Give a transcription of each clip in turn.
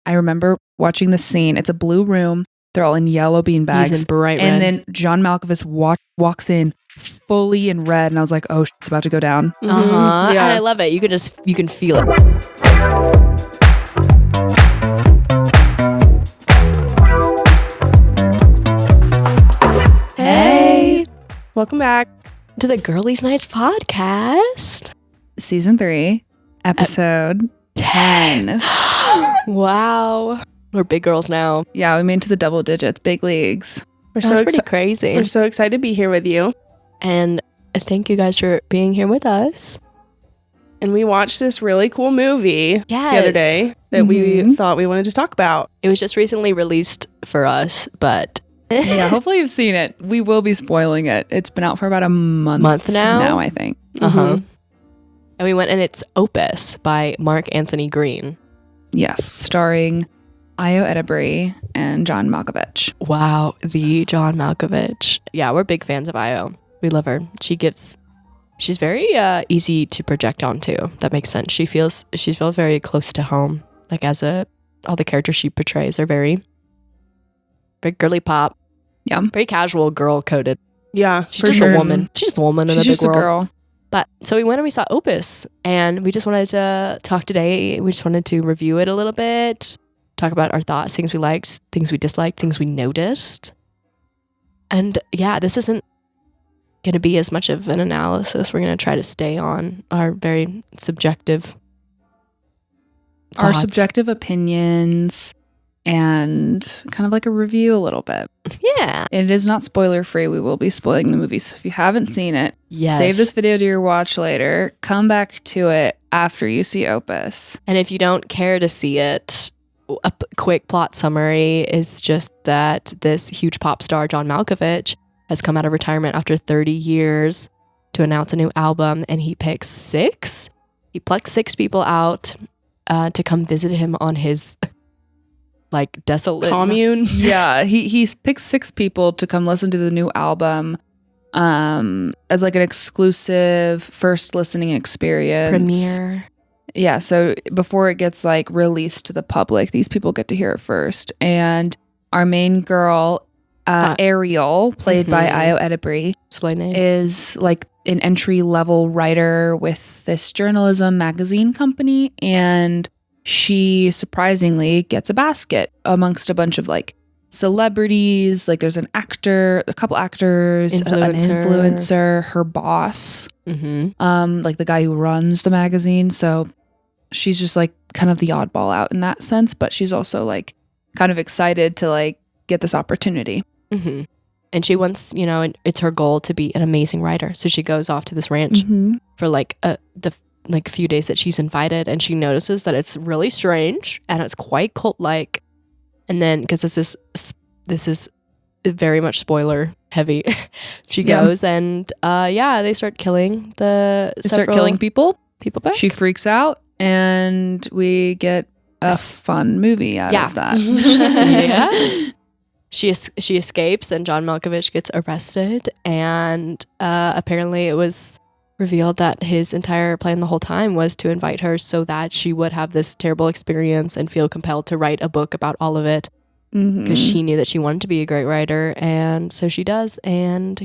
I remember watching the scene. It's a blue room. They're all in yellow bean bags. He's in bright red. And then John Malkovich walks in fully in red. And I was like, oh, it's about to go down. Uh-huh. Yeah. And I love it. You can feel it. Hey. Welcome back To the Girlies Nights podcast. Season 3, episode 10. Wow. We're big girls now. Yeah, we made it to the double digits, big leagues. That's pretty crazy. We're so excited to be here with you. And thank you guys for being here with us. And we watched this really cool movie the Yes. other day that we thought we wanted to talk about. It was just recently released for us, but Yeah, hopefully you've seen it. We will be spoiling it. It's been out for about a month now, I think. And we went, and it's Opus by Mark Anthony Green. Yes, starring Ayo Edebiri and John Malkovich. Wow, the John Malkovich. Yeah, we're big fans of Ayo. We love her. She's very easy to project onto. That makes sense. She feels very close to home. Like all the characters she portrays are very girly pop. Yeah. Very casual, girl coded. Yeah, She's for just sure. a woman. She's just a woman in She's a big just a world. girl. But so we went and we saw Opus, and we just wanted to talk today. We just wanted to review it a little bit, talk about our thoughts, things we liked, things we disliked, things we noticed. And yeah, this isn't going to be as much of an analysis. We're going to try to stay on our very subjective Our thoughts. subjective opinions and kind of like a review a little bit. Yeah. It is not spoiler free. We will be spoiling the movie. So if you haven't seen it, Yes. save this video to your watch later. Come back to it after you see Opus. And if you don't care to see it, a quick plot summary is just that this huge pop star, John Malkovich, has come out of retirement after 30 years to announce a new album, and he plucks six people out to come visit him on his like desolate Commune. Yeah, he picked 6 people to come listen to the new album as like an exclusive first listening experience. premiere. Yeah, so before it gets like released to the public, these people get to hear it first. And our main girl, Ariel, played by Ayo Edebiri, Slay name. is like an entry-level writer with this journalism magazine company, and she surprisingly gets a basket amongst a bunch of like celebrities. Like there's a couple actors, an influencer, her boss, like the guy who runs the magazine. So she's just like kind of the oddball out in that sense, but she's also like kind of excited to like get this opportunity. And she wants, it's her goal to be an amazing writer. So she goes off to this ranch for like the few days that she's invited, and she notices that it's really strange and it's quite cult-like. And then, because this is very much spoiler heavy, she goes and they start killing people. Back. She freaks out, and we get a fun movie out of that. Yeah. She escapes, and John Malkovich gets arrested, and apparently it was revealed that his entire plan the whole time was to invite her so that she would have this terrible experience and feel compelled to write a book about all of it, because she knew that she wanted to be a great writer, and so she does. And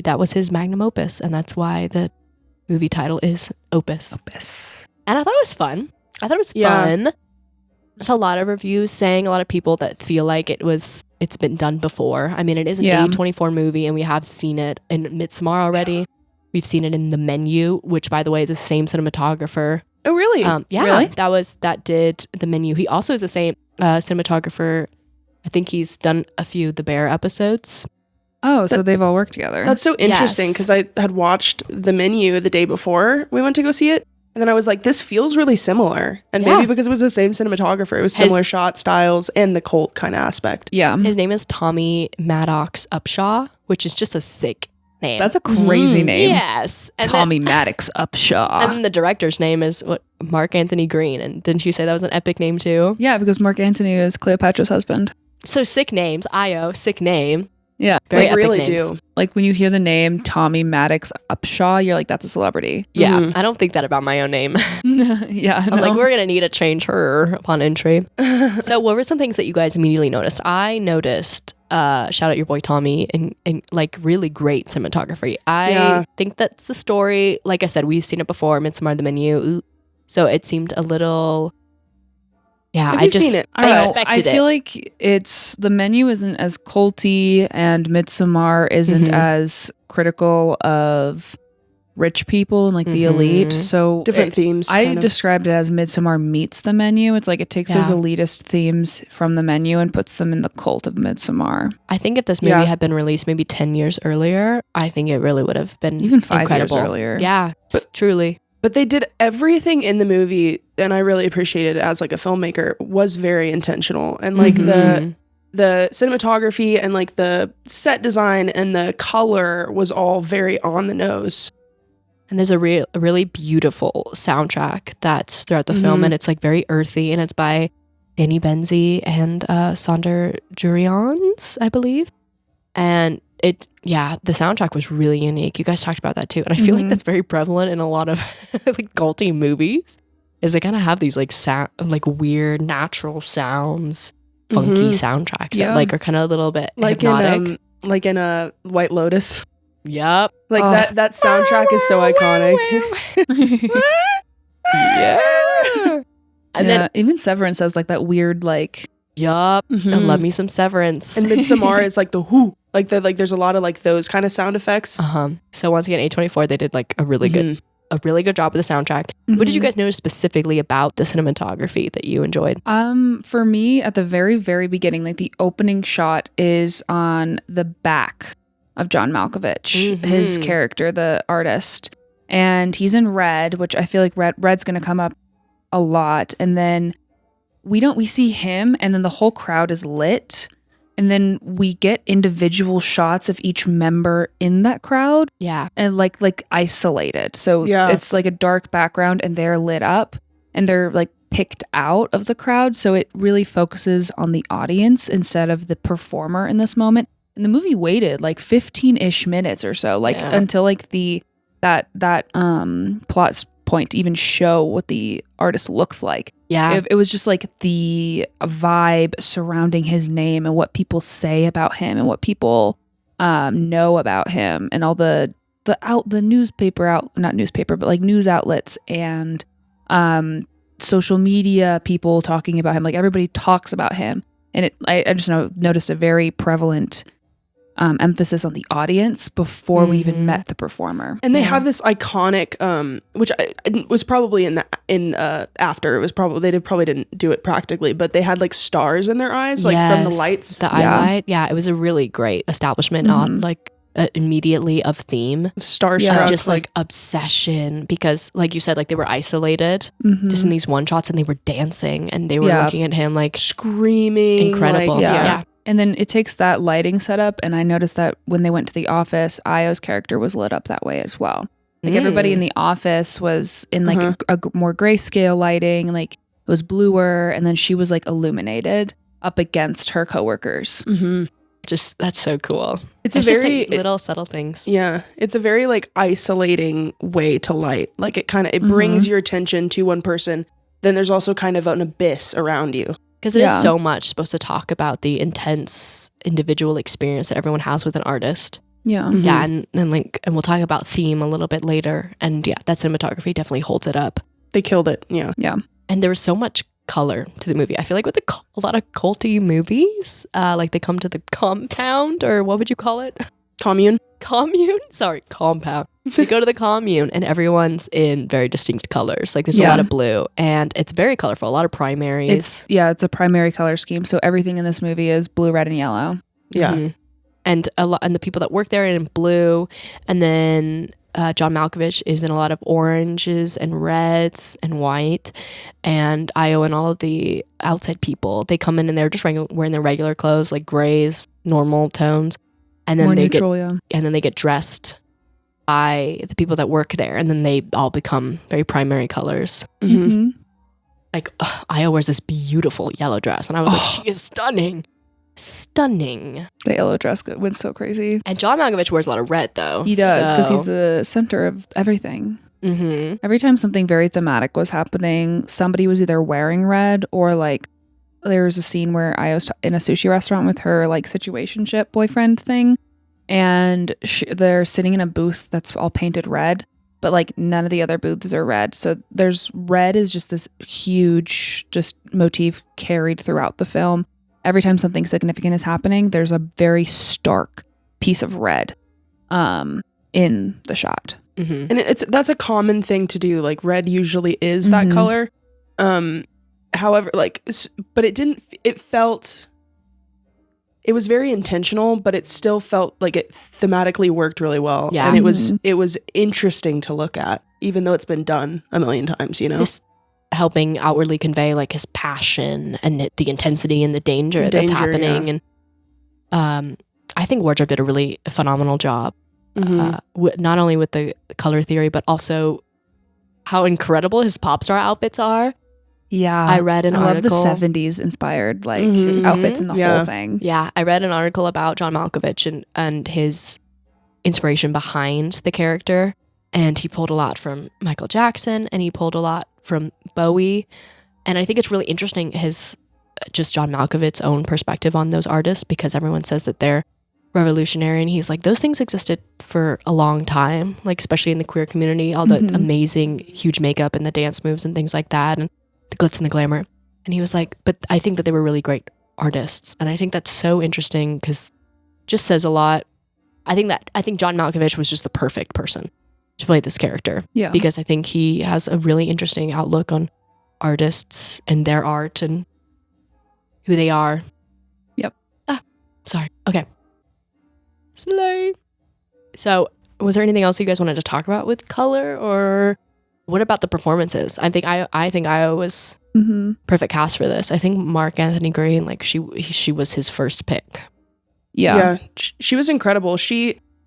that was his magnum opus, and that's why the movie title is Opus. And I thought it was fun. Fun. There's a lot of reviews saying, a lot of people that feel like it's been done before. I mean, it is an A24 movie, and we have seen it in Midsommar already. We've seen it in The Menu, which, by the way, is the same cinematographer. Oh, really? Yeah, Really? That did The Menu. He also is the same cinematographer. I think he's done a few The Bear episodes. Oh, so they've all worked together. That's so interesting, because I had watched The Menu the day before we went to go see it. And then I was like, this feels really similar. And maybe because it was the same cinematographer, it was similar shot styles and the cult kind of aspect. Yeah. His name is Tommy Maddox Upshaw, which is just a sick name. That's a crazy name. Yes. And Tommy Maddox Upshaw. And then the director's name is Mark Anthony Green. And didn't you say that was an epic name too? Yeah, because Mark Antony is Cleopatra's husband. So sick names. Ayo, sick name. Yeah. Very They epic really names. do. Like when you hear the name Tommy Maddox Upshaw, you're like, that's a celebrity. Yeah, Mhm. I don't think that about my own name. Yeah. I'm like, we're gonna need to change her upon entry. So what were some things that you guys immediately noticed? I noticed, shout out your boy Tommy, and like really great cinematography. I think that's the story. Like I said, we've seen it before, Midsommar, the Menu. So it seemed a little, Have I you just seen it? I don't know. expected I feel it. like the menu isn't as culty and Midsommar isn't Mhm. as critical of rich people and like the elite. Mhm. So Different themes. I kind of. described it as Midsommar meets the menu. It's like it takes those Yeah. elitist themes from the menu and puts them in the cult of Midsommar. I think if this movie had been released maybe 10 years earlier, I think it really would have been Even 5 incredible. years earlier. Yeah, truly. But they did everything in the movie, and I really appreciated it as like a filmmaker, was very intentional. And like Mhm. the cinematography and like the set design and the color was all very on the nose. And there's a really beautiful soundtrack that's throughout the film, Mhm. and it's like very earthy, and it's by Danny Benzi and Sander Jurians, I believe. And the soundtrack was really unique. You guys talked about that too, and I feel like Mhm. that's very prevalent in a lot of like culty movies. Is they kind of have these like sound, like weird natural sounds, funky soundtracks that Yeah. like are kind of a little bit Like hypnotic. in a White Lotus. Yep. Like Oh. that soundtrack is so iconic. Yeah. And then even Severance has like that weird like yup. I Mhm. love me some Severance. And Midsommar is like the whoo. Like there's a lot of like those kind of sound effects. So once again, A24, they did like a really good job with the soundtrack. What did you Mhm. guys notice specifically about the cinematography that you enjoyed? For me, at the very, very beginning, like the opening shot is on the back of John Malkovich, his Mhm. character, the artist. And he's in red, which I feel like red's going to come up a lot. And then we see him, and then the whole crowd is lit. And then we get individual shots of each member in that crowd Yeah. and like isolated. So Yeah. it's like a dark background and they're lit up and they're like picked out of the crowd. So it really focuses on the audience instead of the performer in this moment. And the movie waited like 15-ish minutes or so, like Yeah. until like that plot point to even show what the artist looks like. Yeah. It was just like the vibe surrounding his name and what people say about him and what people know about him and all the news outlets and social media people talking about him. Like everybody talks about him, and I just noticed a very prevalent emphasis on the audience before we even met the performer. And they have this iconic, which was probably after. It was probably probably didn't do it practically, but they had like stars in their eyes, like from the Yes, lights. The eye light. Yeah, it was a really great establishment on like immediately of theme. Starstruck, Just like obsession, because like you said, like they were isolated just in these one shots, and they were dancing and they were looking at him like screaming, incredible. like, Yeah. And then it takes that lighting setup, and I noticed that when they went to the office, Io's character was lit up that way as well. Like everybody in the office was in like a more grayscale lighting, like it was bluer, and then she was like illuminated up against her coworkers. Just that's so cool. It's just very like little subtle things. Yeah, it's a very like isolating way to light. Like it brings your attention to one person. Then there's also kind of an abyss around you. Because it is so much supposed to talk about the intense individual experience that everyone has with an artist. Yeah. Yeah, and we'll talk about theme a little bit later. And yeah, that cinematography definitely holds it up. They killed it. Yeah. And there was so much color to the movie. I feel like with a lot of culty movies, like they come to the compound, or what would you call it? Commune. Compound. They go to the commune and everyone's in very distinct colors. Like there's a lot of blue and it's very colorful. A lot of primaries. It's a primary color scheme. So everything in this movie is blue, red, and yellow. Yeah. And the people that work there are in blue, and then John Malkovich is in a lot of oranges and reds and white, and Io and all of the outside people, they come in and they're just wearing their regular clothes, like grays, normal tones, and then they get dressed by the people that work there, and then they all become very primary colors. Mm-hmm. Like Io wears this beautiful yellow dress, and I was like, she is stunning. stunning. The yellow dress went so crazy. And John Malkovich wears a lot of red, though. He does, because he's the center of everything. Mm-hmm. Every time something very thematic was happening, somebody was either wearing red or like there was a scene where I was in a sushi restaurant with her like situationship boyfriend thing, and they're sitting in a booth that's all painted red, but like none of the other booths are red. So there's red is just this huge just motif carried throughout the film. Every time something significant is happening, there's a very stark piece of red in the shot. Mm-hmm. And that's a common thing to do. Like red usually is that color. However, like, but it was very intentional, but it still felt like it thematically worked really well. Yeah. And it was interesting to look at, even though it's been done a million times, you know? Just helping outwardly convey like his passion and the intensity and the danger that's happening. Yeah. And I think wardrobe did a really phenomenal job. Not only with the color theory, but also how incredible his pop star outfits are. Yeah. I read an article. I love the 70s inspired like outfits in the whole thing. Yeah. I read an article about John Malkovich and his inspiration behind the character. And he pulled a lot from Michael Jackson and he pulled a lot from Bowie. And I think it's really interesting just John Malkovich's own perspective on those artists, because everyone says that they're revolutionary, and he's like, those things existed for a long time, like especially in the queer community, all the amazing huge makeup and the dance moves and things like that, and the glitz and the glamour. And he was like, but I think that they were really great artists. And I think that's so interesting because just says a lot. I think John Malkovich was just the perfect person to play this character. Yeah. Because I think he has a really interesting outlook on artists and their art and who they are. Yep. Sorry. Okay. Slay. So, was there anything else you guys wanted to talk about with color, or what about the performances? I think Io was perfect cast for this. I think Mark Anthony Green, like she was his first pick. Yeah. She was incredible.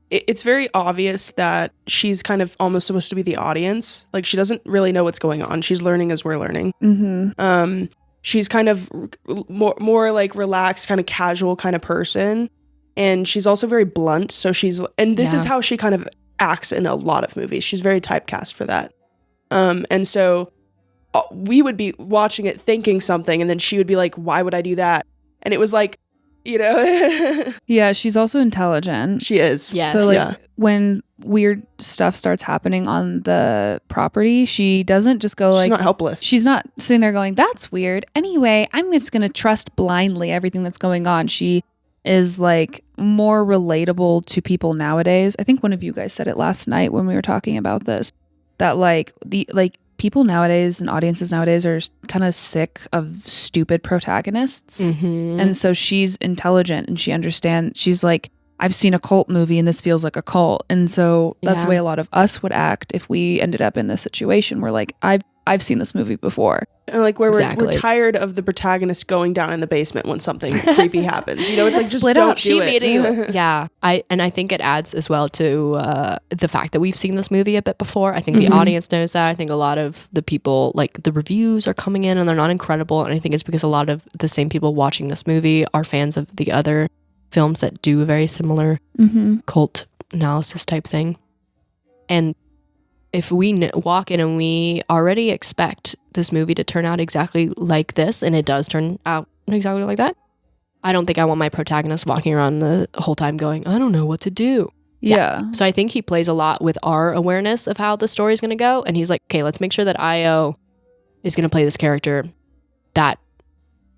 It's very obvious that she's kind of almost supposed to be the audience. Like she doesn't really know what's going on. She's learning as we're learning. She's kind of more like relaxed, kind of casual kind of person. And she's also very blunt. So this is how she kind of acts in a lot of movies. She's very typecast for that. And so we would be watching it thinking something, and then she would be like, why would I do that? And it was like, you know. Yeah, she's also intelligent. She is. Yes. So like when weird stuff starts happening on the property, she doesn't just go like, she's not helpless. She's not sitting there going, that's weird. Anyway, I'm just going to trust blindly everything that's going on. She is like more relatable to people nowadays. I think one of you guys said it last night when we were talking about this, that like people nowadays and audiences nowadays are kind of sick of stupid protagonists. And so she's intelligent and she understands. She's like, I've seen a cult movie and this feels like a cult. And so that's the way a lot of us would act if we ended up in this situation. We're like, I've seen this movie before. And like we're tired of the protagonist going down in the basement when something creepy happens. You know, it's like just don't do it. Yeah. I think it adds as well to the fact that we've seen this movie a bit before. I think the audience knows that. I think a lot of the people, like the reviews are coming in and they're not incredible. And I think it's because a lot of the same people watching this movie are fans of the other films that do a very similar cult analysis type thing. And if we walk in and we already expect this movie to turn out exactly like this, and it does turn out exactly like that, I don't think I want my protagonist walking around the whole time going, I don't know what to do. Yeah. So I think he plays a lot with our awareness of how the story's going to go. And he's like, okay, let's make sure that Io is going to play this character that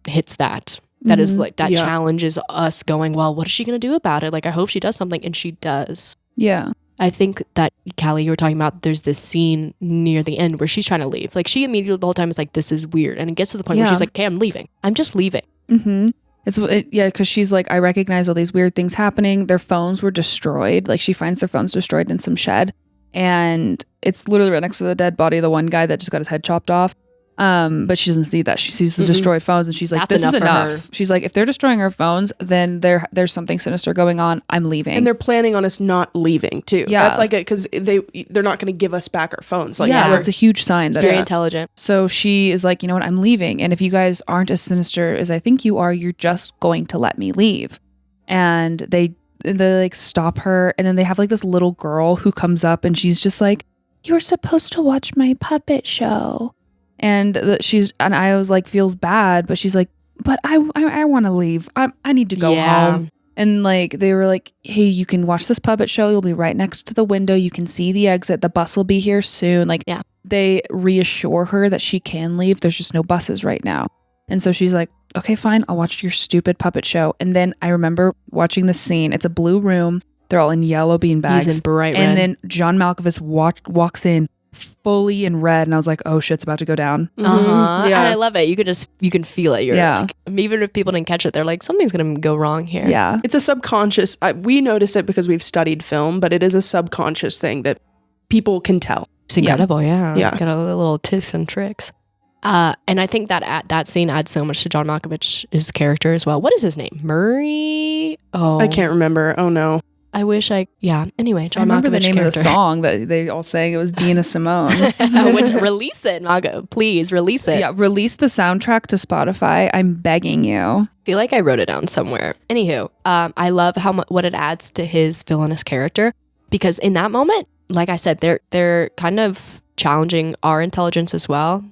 hits that. That is like, that challenges us going, well, what is she going to do about it? Like, I hope she does something. And she does. Yeah. I think that, Callie, you were talking about, there's this scene near the end where she's trying to leave. Like, she immediately the whole time is like, this is weird. And it gets to the point where she's like, okay, I'm leaving. I'm just leaving. Because she's like, I recognize all these weird things happening. Their phones were destroyed. Like, she finds their phones destroyed in some shed. And it's literally right next to the dead body of the one guy that just got his head chopped off. But she doesn't see that. She sees the destroyed phones and she's like, That's this is enough for enough. her. She's like, if they're destroying our phones, then there's something sinister going on. I'm leaving. And they're planning on us not leaving too. Yeah. That's like it, because they're not going to give us back our phones. Like, yeah, that's a huge sign. Very intelligent. So she is like, you know what, I'm leaving. And if you guys aren't as sinister as I think you are, you're just going to let me leave. And they like stop her. And then they have like this little girl who comes up and she's just like, you were supposed to watch my puppet show. And I was like, feels bad, but she's like, but I want to leave. I need to go home. And like, they were like, hey, you can watch this puppet show. You'll be right next to the window. You can see the exit. The bus will be here soon. Like, they reassure her that she can leave. There's just no buses right now. And so she's like, okay, fine. I'll watch your stupid puppet show. And then I remember watching the scene. It's a blue room. They're all in yellow beanbags. He's in bright red. And then John Malkovich walks in fully in red. And I was like, oh, shit's about to go down. Yeah. Yeah. And I love it. You can feel it. You're like, even if people didn't catch it, they're like, something's going to go wrong here. Yeah. It's a subconscious, we notice it because we've studied film, but it is a subconscious thing that people can tell. It's incredible. Yeah. Yeah. Got a little tips and tricks. And I think that scene adds so much to John Malkovich's character as well. What is his name? Murray? Oh, I can't remember. Oh no. I wish anyway, John I remember the Malkovich's name character. of the song that they all sang. It was Dina Simone. Release it, Margo. Please release it. Yeah, release the soundtrack to Spotify. I'm begging you. I feel like I wrote it down somewhere. Anywho, I love what it adds to his villainous character, because in that moment, like I said, they're kind of challenging our intelligence as well.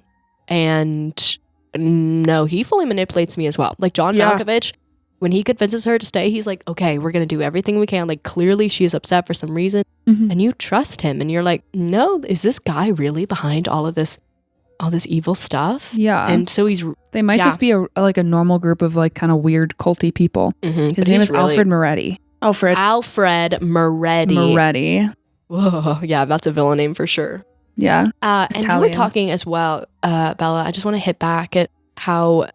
And no, he fully manipulates me as well. Like John Malkovich, when he convinces her to stay, he's like, okay, we're going to do everything we can. Like, clearly she is upset for some reason. And you trust him. And you're like, no, is this guy really behind all this evil stuff? Yeah. And so they might just be a normal group of like kind of weird culty people. His name is Alfred Moretti. Alfred Moretti. Whoa, yeah, that's a villain name for sure. Yeah. And you were talking as well, Bella, I just want to hit back at how,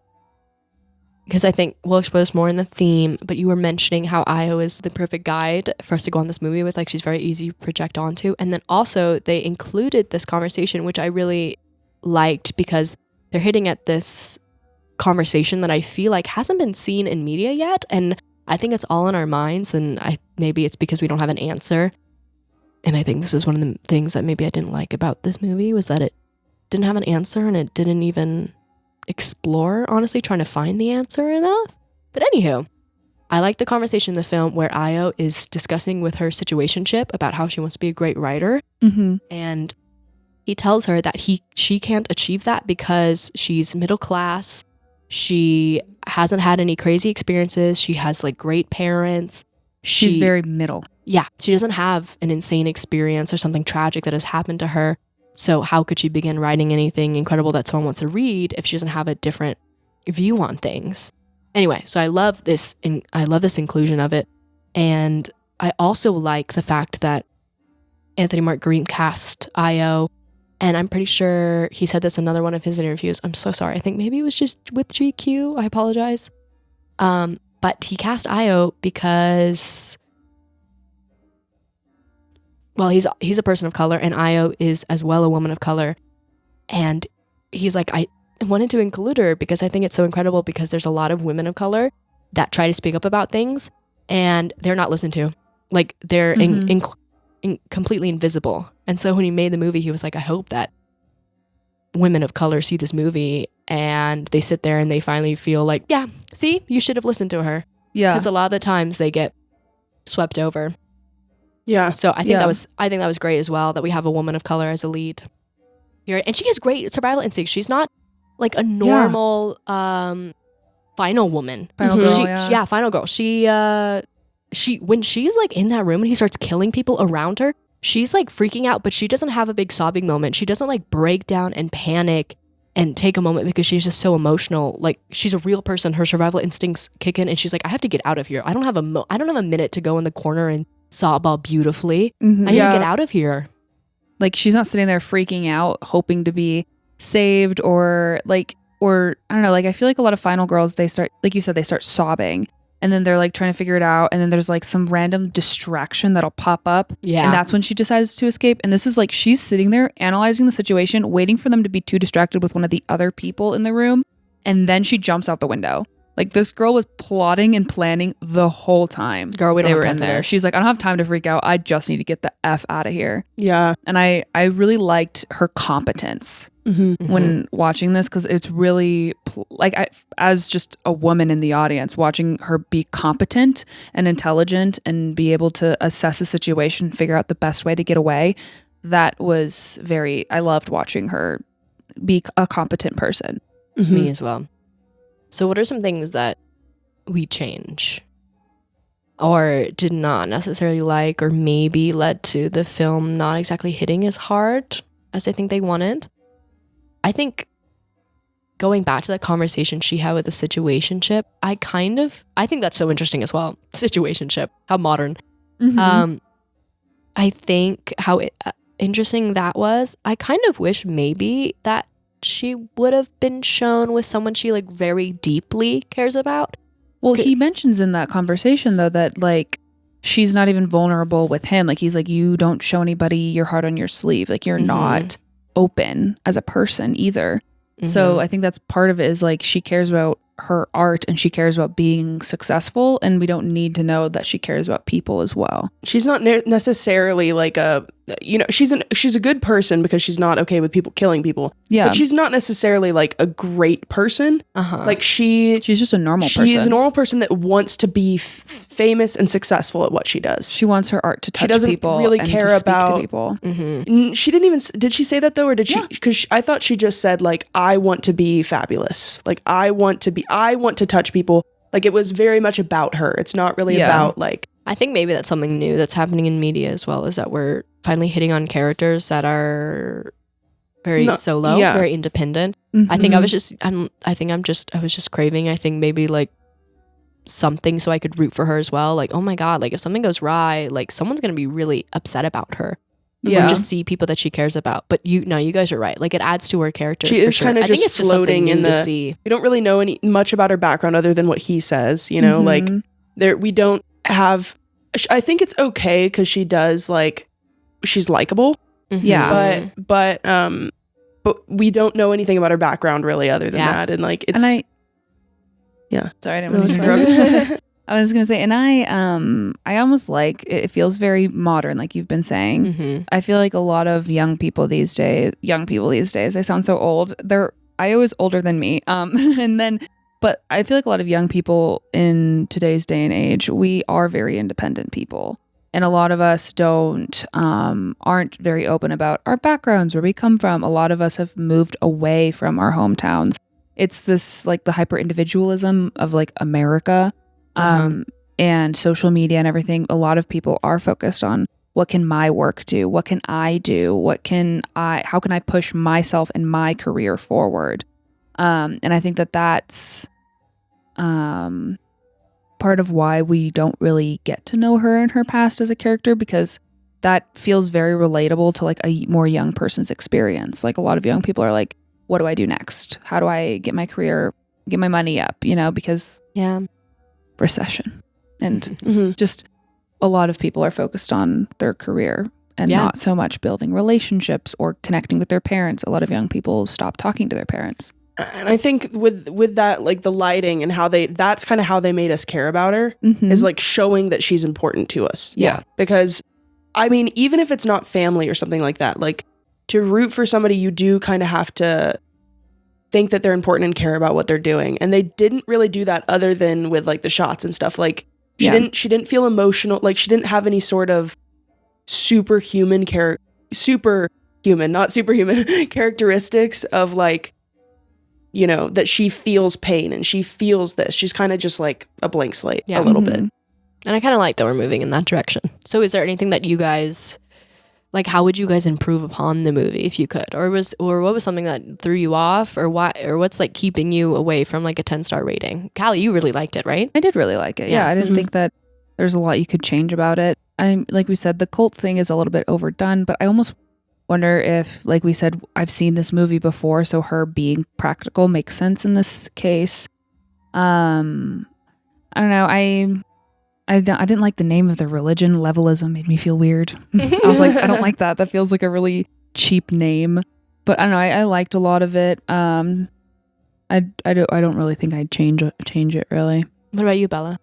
because I think we'll expose more in the theme, but you were mentioning how Io is the perfect guide for us to go on this movie with. Like, she's very easy to project onto. And then also they included this conversation, which I really liked, because they're hitting at this conversation that I feel like hasn't been seen in media yet. And I think it's all in our minds. And maybe it's because we don't have an answer. And I think this is one of the things that maybe I didn't like about this movie, was that it didn't have an answer and it didn't even explore, honestly, trying to find the answer enough. But anywho, I like the conversation in the film where Io is discussing with her situationship about how she wants to be a great writer. And he tells her that she can't achieve that because she's middle class. She hasn't had any crazy experiences. She has like great parents. She's very middle. Yeah, she doesn't have an insane experience or something tragic that has happened to her. So how could she begin writing anything incredible that someone wants to read if she doesn't have a different view on things? Anyway, so I love this inclusion of it. And I also like the fact that Anthony Mark Green cast Io. And I'm pretty sure he said this in another one of his interviews. I'm so sorry. I think maybe it was just with GQ. I apologize. But he cast Io because, well, he's a person of color, and Io is as well a woman of color. And he's like, I wanted to include her because I think it's so incredible, because there's a lot of women of color that try to speak up about things and they're not listened to. Like, they're completely invisible. And so when he made the movie, he was like, I hope that women of color see this movie and they sit there and they finally feel like, yeah, see, you should have listened to her. Yeah. Because a lot of the times they get swept over. Yeah. So I think that was great as well, that we have a woman of color as a lead here. And she has great survival instincts. She's not like a normal final woman. Final girl, final girl. She when she's like in that room and he starts killing people around her, she's like freaking out, but she doesn't have a big sobbing moment. She doesn't like break down and panic and take a moment, because she's just so emotional. Like, she's a real person. Her survival instincts kick in and she's like, I have to get out of here. I don't have a minute to go in the corner and sob all beautifully. I need to get out of here. Like, she's not sitting there freaking out, hoping to be saved, or I don't know. Like, I feel like a lot of final girls, they start, like you said, they start sobbing. and then they're like trying to figure it out, and then there's like some random distraction that'll pop up, Yeah. and that's when she decides to escape. And this is like she's sitting there analyzing the situation, waiting for them to be too distracted with one of the other people in the room, and then she jumps out the window. Like, this girl was plotting and planning the whole time. Girl, we don't they have were time in for there. this. She's like, I don't have time to freak out. I just need to get the F out of here. Yeah. And I really liked her competence Mm-hmm. when watching this, because it's really as just a woman in the audience, watching her be competent and intelligent and be able to assess a situation, figure out the best way to get away. That was I loved watching her be a competent person. Mm-hmm. Me as well. So what are some things that we change or did not necessarily like, or maybe led to the film not exactly hitting as hard as I think they wanted? I think going back to that conversation she had with the situationship, I think that's so interesting as well. Situationship, how modern. Mm-hmm. I think how interesting that was. I kind of wish maybe that she would have been shown with someone she like very deeply cares about. Well, he mentions in that conversation though that like she's not even vulnerable with him. Like, he's like, you don't show anybody your heart on your sleeve. Like, you're not open as a person either. So I think that's part of it, is like she cares about her art and she cares about being successful, and we don't need to know that she cares about people as well. She's not necessarily like she's a good person because she's not okay with people killing people. Yeah. But she's not necessarily like a great person. Like she's just a normal person. She's a normal person that wants to be famous and successful at what she does. She wants her art to touch doesn't people really and care to speak about to people. She didn't even, did she say that though? Or did she, because I thought she just said like, I want to be fabulous. Like, I want to touch people. Like, it was very much about her. It's not really about like. I think maybe that's something new that's happening in media as well, is that we're finally hitting on characters that are very solo, very independent. I think I was just craving, I think maybe like something so I could root for her as well. Like, oh my God, like if something goes right, like someone's going to be really upset about her. Yeah. Or just see people that she cares about. But you guys are right. Like, it adds to her character. She is kind of just floating in the. See. We don't really know much about her background other than what he says. You know, like we don't have. I think it's okay because she does like, she's likable. Yeah, but we don't know anything about her background really other than that, and like it's. And sorry, I didn't want to interrupt. I was gonna say, and I almost like it feels very modern, like you've been saying. I feel like a lot of young people these days, I sound so old. I was older than me. But I feel like a lot of young people in today's day and age, we are very independent people. And a lot of us aren't very open about our backgrounds, where we come from. A lot of us have moved away from our hometowns. It's this like the hyper individualism of like America. And social media and everything. A lot of people are focused on, what can my work do? What can I do? How can I push myself and my career forward? And I think that's part of why we don't really get to know her and her past as a character, because that feels very relatable to like a more young person's experience. Like, a lot of young people are like, what do I do next? How do I get my career, get my money up? Because recession and just a lot of people are focused on their career and not so much building relationships or connecting with their parents. A lot of young people stop talking to their parents. And I think with that, like the lighting and how that's kind of how they made us care about her, is like showing that she's important to us. Yeah. Because I mean, even if it's not family or something like that, like to root for somebody, you do kind of have to think that they're important and care about what they're doing. And they didn't really do that other than with like the shots and stuff. Like she didn't feel emotional. Like, she didn't have any sort of superhuman not superhuman characteristics of like, that she feels pain and she feels this. She's kind of just like a blank slate a little bit. And I kind of like that we're moving in that direction. So is there anything that you guys, like, how would you guys improve upon the movie if you could? Or what was something that threw you off, or what's like keeping you away from like a 10-star rating? Callie, you really liked it, right? I did really like it. Yeah, I didn't think that there's a lot you could change about it. Like we said, the cult thing is a little bit overdone, but I almost wonder if, like we said, I've seen this movie before, so her being practical makes sense in this case. I don't know. I didn't like the name of the religion. Levelism made me feel weird. I was like, I don't like that. That feels like a really cheap name. But I don't know. I liked a lot of it. I don't really think I'd change it really. What about you, Bella?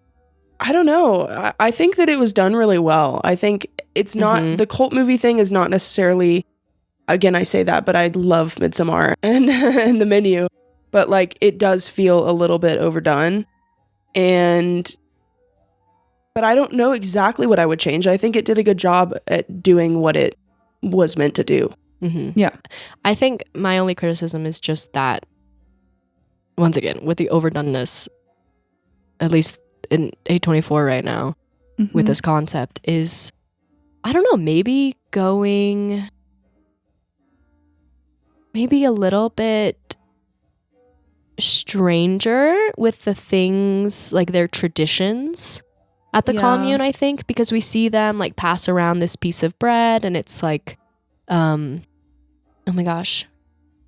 I don't know. I think that it was done really well. I think it's not the cult movie thing is not necessarily. Again, I say that, but I love Midsommar and and the menu. But like, it does feel a little bit overdone, but I don't know exactly what I would change. I think it did a good job at doing what it was meant to do. Mm-hmm. Yeah. I think my only criticism is just that, once again, with the overdoneness, at least in A24 right now, with this concept, is, I don't know, maybe going maybe a little bit stranger with the things, like their traditions at the commune, I think, because we see them like pass around this piece of bread and it's like, oh my gosh,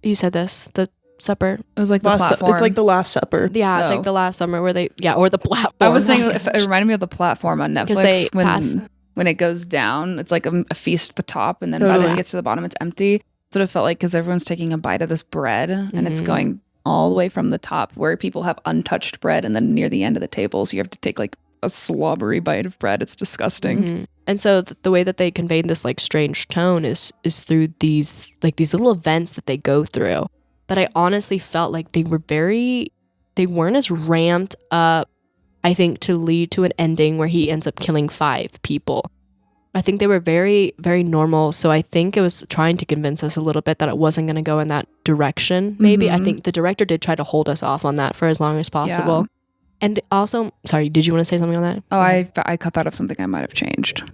you said this, the supper. It was like the platform. It's like the Last Supper. Yeah, it's like the Last Supper where they, or the platform. I was saying, it reminded me of the platform on Netflix when it goes down, it's like a feast at the top and then by the time it gets to the bottom, it's empty. That's what it felt like because everyone's taking a bite of this bread and it's going all the way from the top where people have untouched bread and then near the end of the table, so you have to take like a slobbery bite of bread. It's disgusting. And so the way that they conveyed this like strange tone is through these little events that they go through. But I honestly felt like they weren't as ramped up, I think, to lead to an ending where he ends up killing 5 people. I think they were very, very normal. So I think it was trying to convince us a little bit that it wasn't going to go in that direction. Maybe. I think the director did try to hold us off on that for as long as possible. Yeah. And also, sorry, did you want to say something on that? Oh, I cut that off something I might have changed.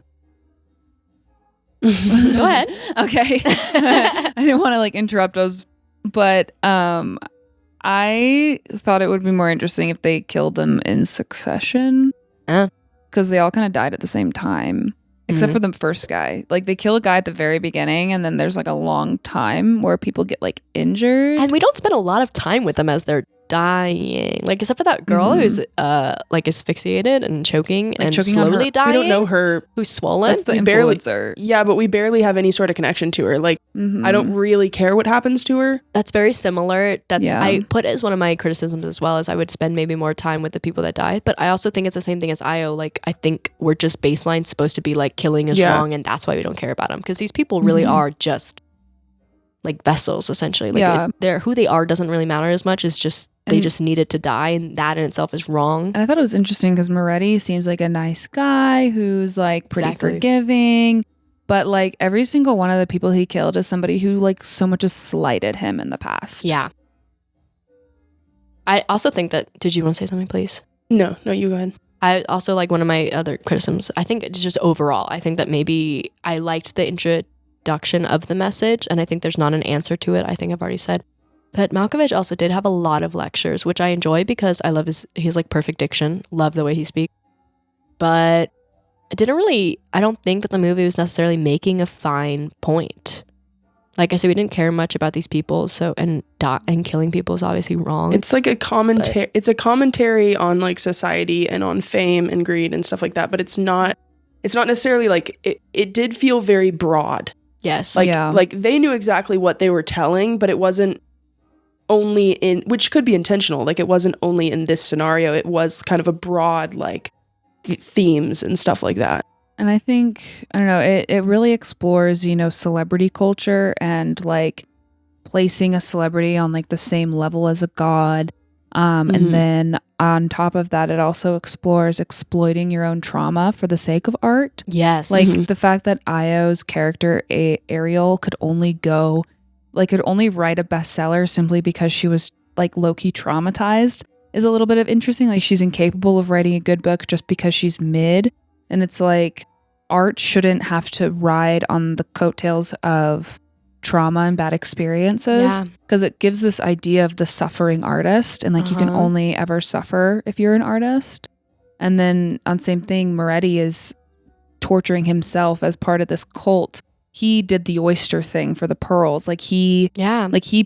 Go ahead. Okay. I didn't want to like interrupt us, but I thought it would be more interesting if they killed them in succession. Because they all kind of died at the same time. Except for the first guy. Like, they kill a guy at the very beginning, and then there's, like, a long time where people get, like, injured. And we don't spend a lot of time with them as they're dying. Like, except for that girl who's, like, asphyxiated and choking like and choking slowly dying. We don't know her. Who's swollen. That's the influencer. Yeah, but we barely have any sort of connection to her. Like, I don't really care what happens to her. That's very similar. I put it as one of my criticisms as well, as I would spend maybe more time with the people that die. But I also think it's the same thing as Io. Like, I think we're just baseline supposed to be like killing is wrong, and that's why we don't care about them. Because these people really are just like vessels, essentially. Like they're who they are doesn't really matter as much. It's just they just needed to die, and that in itself is wrong. And I thought it was interesting because Moretti seems like a nice guy who's like pretty forgiving. But like every single one of the people he killed is somebody who like so much has slighted him in the past. Yeah. I also think that, did you want to say something, please? No, you go ahead. I also like one of my other criticisms. I think it's just overall, I think that maybe I liked the introduction of the message, and I think there's not an answer to it. I think I've already said. But Malkovich also did have a lot of lectures, which I enjoy because I love his like perfect diction. Love the way he speaks. But I don't think that the movie was necessarily making a fine point. Like I said, we didn't care much about these people, so and killing people is obviously wrong. It's like a commentary. It's a commentary on like society and on fame and greed and stuff like that. But it's not necessarily like it did feel very broad. Yes, like they knew exactly what they were telling, but it wasn't only in, which could be intentional. Like it wasn't only in this scenario. It was kind of a broad like themes and stuff like that. And I think, I don't know, it really explores, celebrity culture and like placing a celebrity on like the same level as a god. And then on top of that, it also explores exploiting your own trauma for the sake of art. Yes. Like the fact that Io's character, Ariel, could only write a bestseller simply because she was like low-key traumatized is a little bit of interesting. Like she's incapable of writing a good book just because she's mid. And it's like art shouldn't have to ride on the coattails of trauma and bad experiences because it gives this idea of the suffering artist and like you can only ever suffer if you're an artist. And then on same thing, Moretti is torturing himself as part of this cult. he did the oyster thing for the pearls. Like he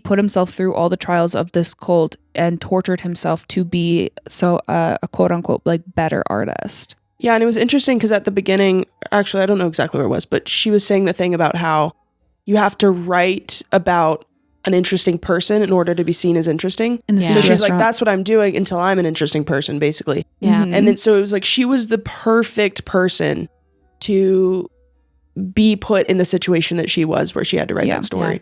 put himself through all the trials of this cult and tortured himself to be a quote unquote like better artist. Yeah, and it was interesting because at the beginning, actually, I don't know exactly where it was, but she was saying the thing about how you have to write about an interesting person in order to be seen as interesting. So she's like, that's what I'm doing until I'm an interesting person, basically. Yeah. And then so it was like she was the perfect person to be put in the situation that she was, where she had to write that story. Yeah.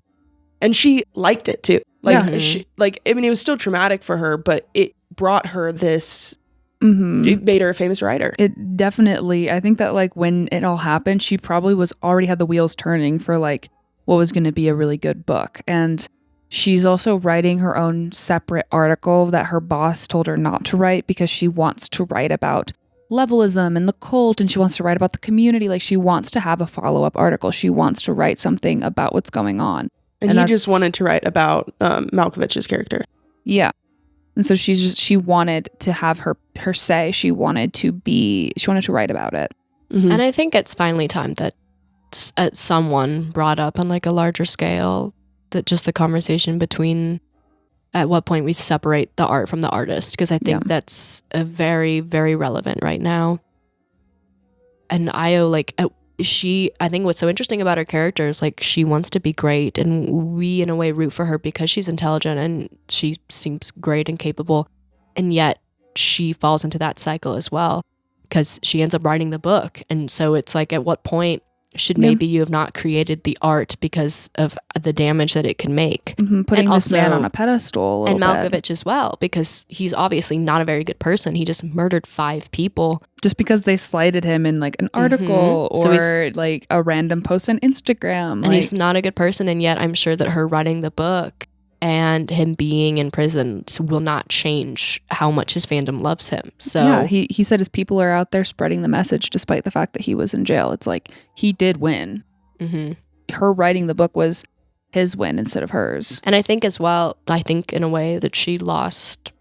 And she liked it too. Like, I mean, it was still traumatic for her, but it brought her this. It made her a famous writer. It definitely, I think that like when it all happened, she probably already had the wheels turning for like what was going to be a really good book. And she's also writing her own separate article that her boss told her not to write because she wants to write about levelism and the cult, and she wants to write about the community. Like she wants to have a follow-up article. She wants to write something about what's going on. And he just wanted to write about Malkovich's character. Yeah. And so she wanted to have her say. She wanted to write about it. Mm-hmm. And I think it's finally time that someone brought up on like a larger scale that just the conversation between at what point we separate the art from the artist, because I think that's a very, very relevant right now. And Io, like I think what's so interesting about her character is like she wants to be great, and we in a way root for her because she's intelligent and she seems great and capable, and yet she falls into that cycle as well because she ends up writing the book. And so it's like, at what point should maybe you have not created the art because of the damage that it can make? Putting this man on a pedestal and Malkovich as well, because he's obviously not a very good person. He just murdered 5 people just because they slighted him in like an article or like a random post on Instagram. And he's not a good person, and yet I'm sure that her writing the book and him being in prison will not change how much his fandom loves him. So yeah, he said his people are out there spreading the message despite the fact that he was in jail. It's like he did win. Her writing the book was his win instead of hers. And I think as well, in a way that she lost.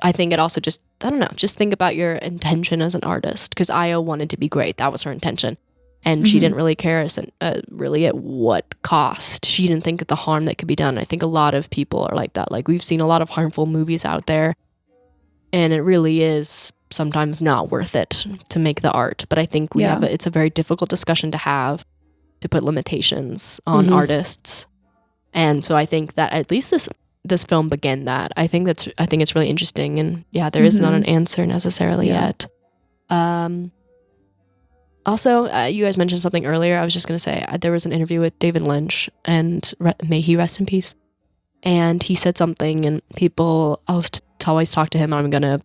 I think it also just, I don't know, just think about your intention as an artist, because Io wanted to be great. That was her intention. And she didn't really care really at what cost. She didn't think of the harm that could be done. I think a lot of people are like that. Like, we've seen a lot of harmful movies out there, and it really is sometimes not worth it to make the art. But I think it's a very difficult discussion to have, to put limitations on artists. And so I think that at least this film began that. I think it's really interesting. And yeah, there is not an answer necessarily yet. Also, you guys mentioned something earlier. I was just going to say, there was an interview with David Lynch, and may he rest in peace. And he said something, and people always talk to him. I'm going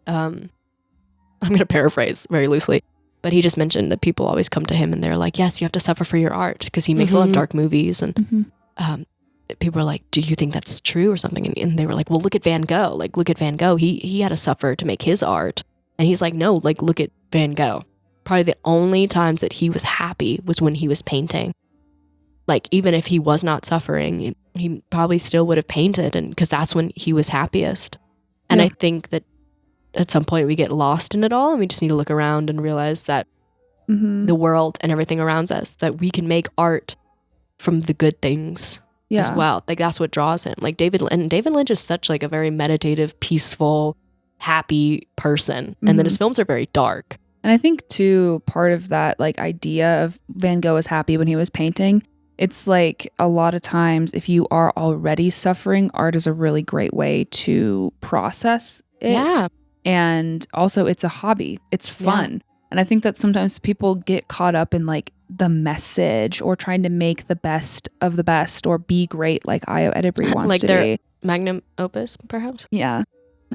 to paraphrase very loosely, but he just mentioned that people always come to him and they're like, yes, you have to suffer for your art, because he makes a lot of dark movies. And people are like, do you think that's true or something? And they were like, well, look at Van Gogh. Like, look at Van Gogh. He had to suffer to make his art. And he's like, no, like, look at Van Gogh. Probably the only times that he was happy was when he was painting. Like, even if he was not suffering, he probably still would have painted, and because that's when he was happiest. And I think that at some point we get lost in it all, and we just need to look around and realize that the world and everything around us, that we can make art from the good things as well. Like, that's what draws him. Like David Lynch is such like a very meditative, peaceful, happy person, and then his films are very dark. And I think too, part of that like idea of Van Gogh was happy when he was painting, it's like a lot of times if you are already suffering, art is a really great way to process it. Yeah. And also it's a hobby. It's fun. Yeah. And I think that sometimes people get caught up in like the message or trying to make the best of the best or be great like Io Edebri wants like to their be. magnum opus, perhaps? Yeah.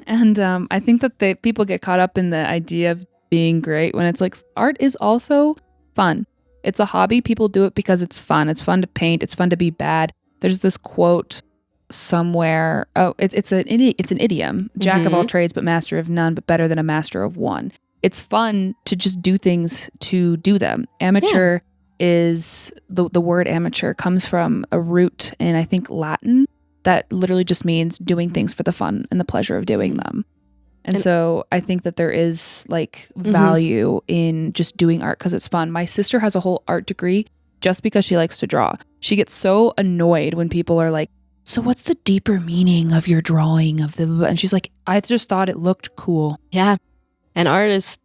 And I think that people get caught up in the idea of being great when it's like art is also fun. It's a hobby. People do it because it's fun. It's fun to paint. It's fun to be bad. There's this quote somewhere. Oh, it's an idiom. Jack of all trades, but master of none, but better than a master of one. It's fun to just do things to do them. Amateur is the word amateur comes from a root in, I think, Latin that literally just means doing things for the fun and the pleasure of doing them. And so I think that there is like value in just doing art because it's fun. My sister has a whole art degree just because she likes to draw. She gets so annoyed when people are like, so what's the deeper meaning of your drawing of the, and she's like, I just thought it looked cool. Yeah. And art is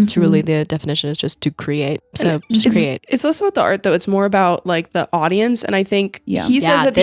truly the definition is just to create. So just create. It's less about the art though. It's more about like the audience. And I think he says at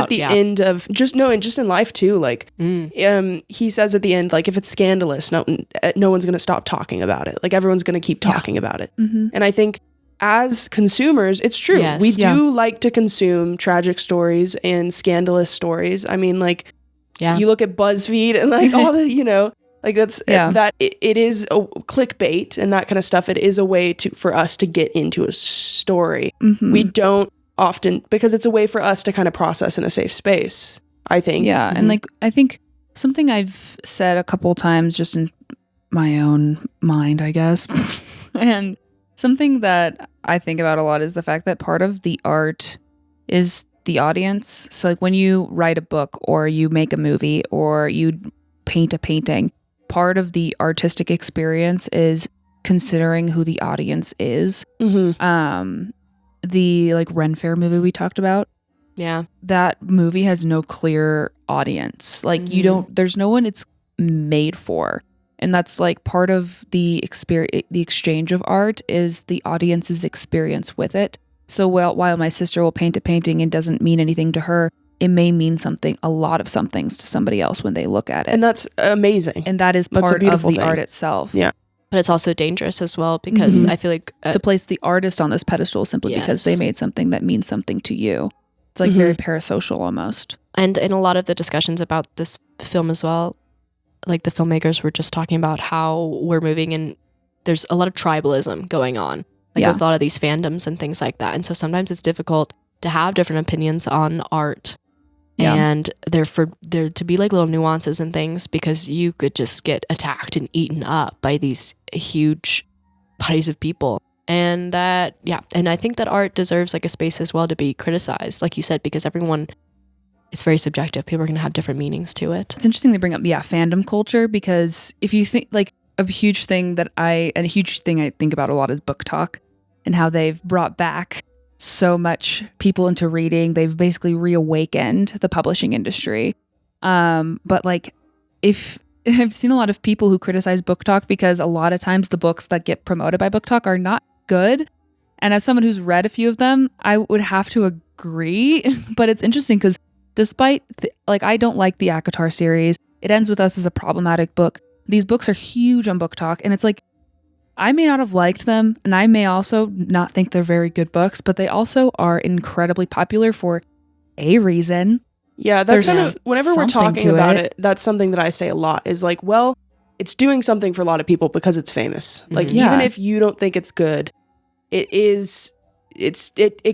the end of just in life too, like he says at the end, like if it's scandalous, no one's going to stop talking about it. Like everyone's going to keep talking about it. And I think as consumers, it's true. Yes. We do like to consume tragic stories and scandalous stories. I mean, like you look at BuzzFeed and like all the, like that's it is a clickbait and that kind of stuff. It is a way for us to get into a story. We don't often, because it's a way for us to kind of process in a safe space, I think. Yeah. And like, I think something I've said a couple times just in my own mind, I guess, and something that I think about a lot is the fact that part of the art is the audience. So like when you write a book or you make a movie or you paint a painting, part of the artistic experience is considering who the audience is. The like Ren Fair movie we talked about. Yeah. That movie has no clear audience. Like there's no one it's made for. And that's like part of the exchange of art is the audience's experience with it. So while my sister will paint a painting and doesn't mean anything to her, it may mean a lot of somethings to somebody else when they look at it. And that's amazing. And that is part of the art itself. Yeah. But it's also dangerous as well because I feel like to place the artist on this pedestal simply because they made something that means something to you. It's like very parasocial almost. And in a lot of the discussions about this film as well, like the filmmakers were just talking about how we're moving and there's a lot of tribalism going on. Like with a lot of these fandoms and things like that. And so sometimes it's difficult to have different opinions on art. And there to be like little nuances and things because you could just get attacked and eaten up by these huge bodies of people. And that, and I think that art deserves like a space as well to be criticized, like you said, because it's very subjective. People are going to have different meanings to it. It's interesting to bring up, fandom culture, because if you think like a huge thing I think about a lot is book talk and how they've brought back so much people into reading. They've basically reawakened the publishing industry. But like if I've seen a lot of people who criticize book talk because a lot of times the books that get promoted by book talk are not good. And as someone who's read a few of them, I would have to agree. But it's interesting because despite I don't like the ACOTAR series. It Ends With Us as a problematic book. These books are huge on book talk. And it's like, I may not have liked them, and I may also not think they're very good books, but they also are incredibly popular for a reason. Yeah, that's kind of, whenever we're talking about it, that's something that I say a lot is like, well, it's doing something for a lot of people because it's famous. Like, even if you don't think it's good, it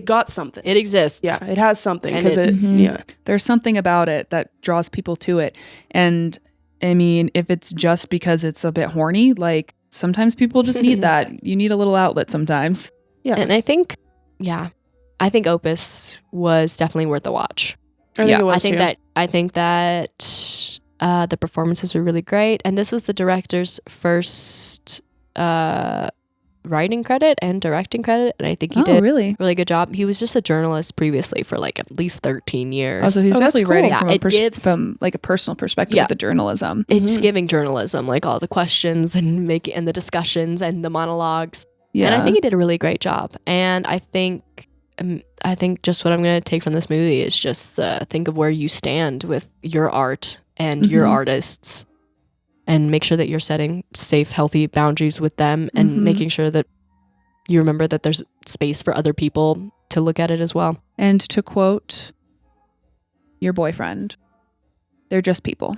got something. It exists. Yeah, it has something because there's something about it that draws people to it. And I mean, if it's just because it's a bit horny, like, sometimes people just need that. You need a little outlet sometimes. Yeah. And I think Opus was definitely worth a watch. I think that the performances were really great. And this was the director's first writing credit and directing credit. And I think he did a really good job. He was just a journalist previously for like at least 13 years. Oh, so he's definitely writing from like a personal perspective with the journalism. It's giving journalism, like all the questions and the discussions and the monologues. Yeah. And I think he did a really great job. And I think just what I'm going to take from this movie is just think of where you stand with your art and your artists. And make sure that you're setting safe, healthy boundaries with them and making sure that you remember that there's space for other people to look at it as well. And to quote your boyfriend, they're just people.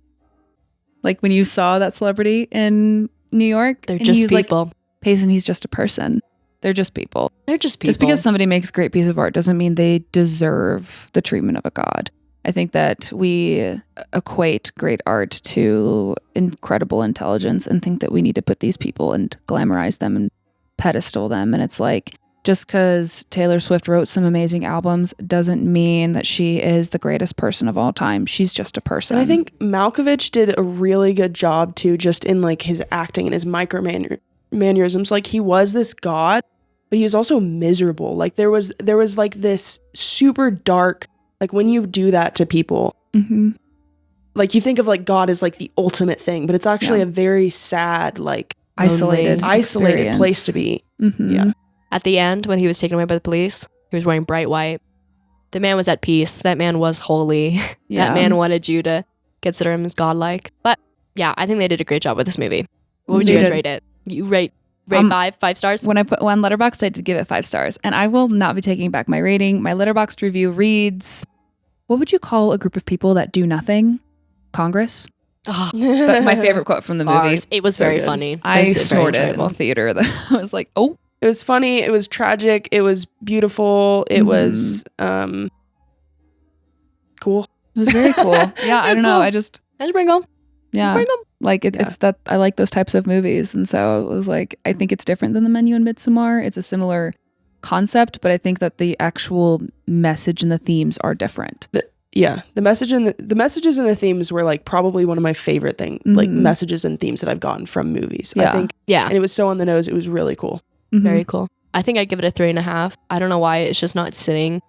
Like when you saw that celebrity in New York, they're just people. Like, Payson, he's just a person. They're just people. They're just people. Just because somebody makes a great piece of art doesn't mean they deserve the treatment of a god. I think that we equate great art to incredible intelligence and think that we need to put these people and glamorize them and pedestal them. And it's like, just because Taylor Swift wrote some amazing albums doesn't mean that she is the greatest person of all time. She's just a person. And I think Malkovich did a really good job too, just in like his acting and his mannerisms. Like he was this god, but he was also miserable. Like there was like this super dark, like when you do that to people, like you think of like God as like the ultimate thing, but it's actually a very sad, like isolated place to be. Yeah. At the end, when he was taken away by the police, he was wearing bright white. The man was at peace. That man was holy. That man wanted you to consider him as godlike. But yeah, I think they did a great job with this movie. What would you guys rate it? You rate 5 stars? When I put one Letterboxd, I did give it 5 stars. And I will not be taking back my rating. My Letterboxd review reads, what would you call a group of people that do nothing? Congress? Oh, That's my favorite quote from the movie. It was so very funny. I snorted in the theater. I was like, oh. It was funny. It was tragic. It was beautiful. It was cool. It was very cool. Yeah, I don't know. I just bring them. Yeah, like it's that I like those types of movies, and so it was like I think it's different than The Menu and Midsommar. It's a similar concept, but I think that the actual message and the themes are different. The message and the messages and the themes were like probably one of my favorite like messages and themes that I've gotten from movies. Yeah. I think. Yeah, and it was so on the nose. It was really cool. Very cool. I think I'd give it a 3.5. I don't know why it's just not sitting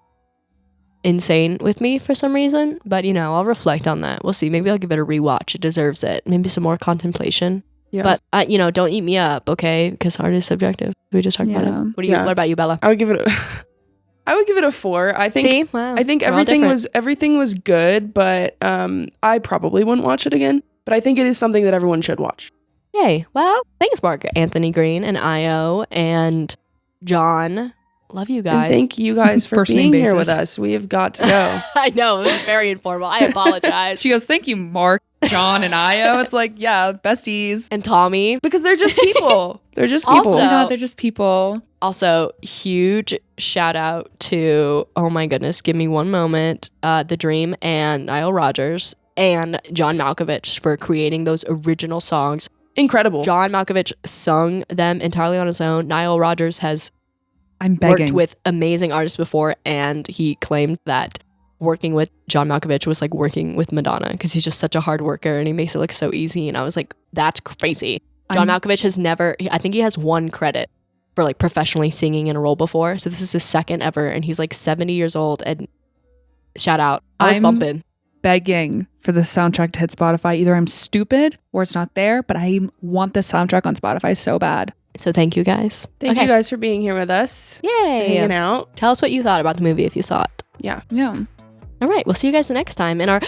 insane with me for some reason, but I'll reflect on that. We'll see. Maybe I'll give it a rewatch. It deserves it. Maybe some more contemplation. Yeah. But don't eat me up, okay? Because art is subjective. We just talked about it. What about you, Bella? I would give it a 4. I think. See? Wow. I think everything was good, but I probably wouldn't watch it again. But I think it is something that everyone should watch. Yay. Well, thanks, Mark, Anthony Green, and Io, and John. Love you guys. And thank you guys for being here with us. We have got to go. I know. It was very informal. I apologize. She goes, thank you, Mark, John, and Io. It's like, yeah, besties. And Tommy. Because they're just people. They're just people. Also, oh my God, they're just people. Also, huge shout out to, oh my goodness, give me one moment, The Dream and Nile Rodgers and John Malkovich for creating those original songs. Incredible. John Malkovich sung them entirely on his own. Nile Rodgers has I'm worked with amazing artists before, and he claimed that working with John Malkovich was like working with Madonna because he's just such a hard worker and he makes it look so easy. And I was like, that's crazy. John Malkovich has never, I think he has 1 credit for like professionally singing in a role before. So this is his 2nd ever, and he's like 70 years old. And shout out, I was bumping. Begging for the soundtrack to hit Spotify. Either I'm stupid or it's not there, but I want this soundtrack on Spotify so bad. So thank you guys. Thank you guys for being here with us. Yay. Hanging out. Tell us what you thought about the movie if you saw it. Yeah. All right. We'll see you guys the next time in our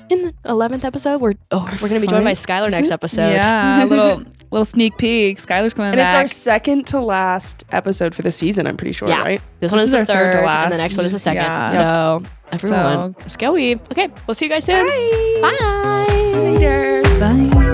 in the 11th episode. We're going to be joined by Skylar next episode. Yeah. A little sneak peek. Skylar's coming back. And it's our second to last episode for the season, I'm pretty sure, right? This one is our the third to last, and the next one is the second. Yeah. So everyone, let's go. Okay, we'll see you guys soon. Bye. Bye. See you later. Bye.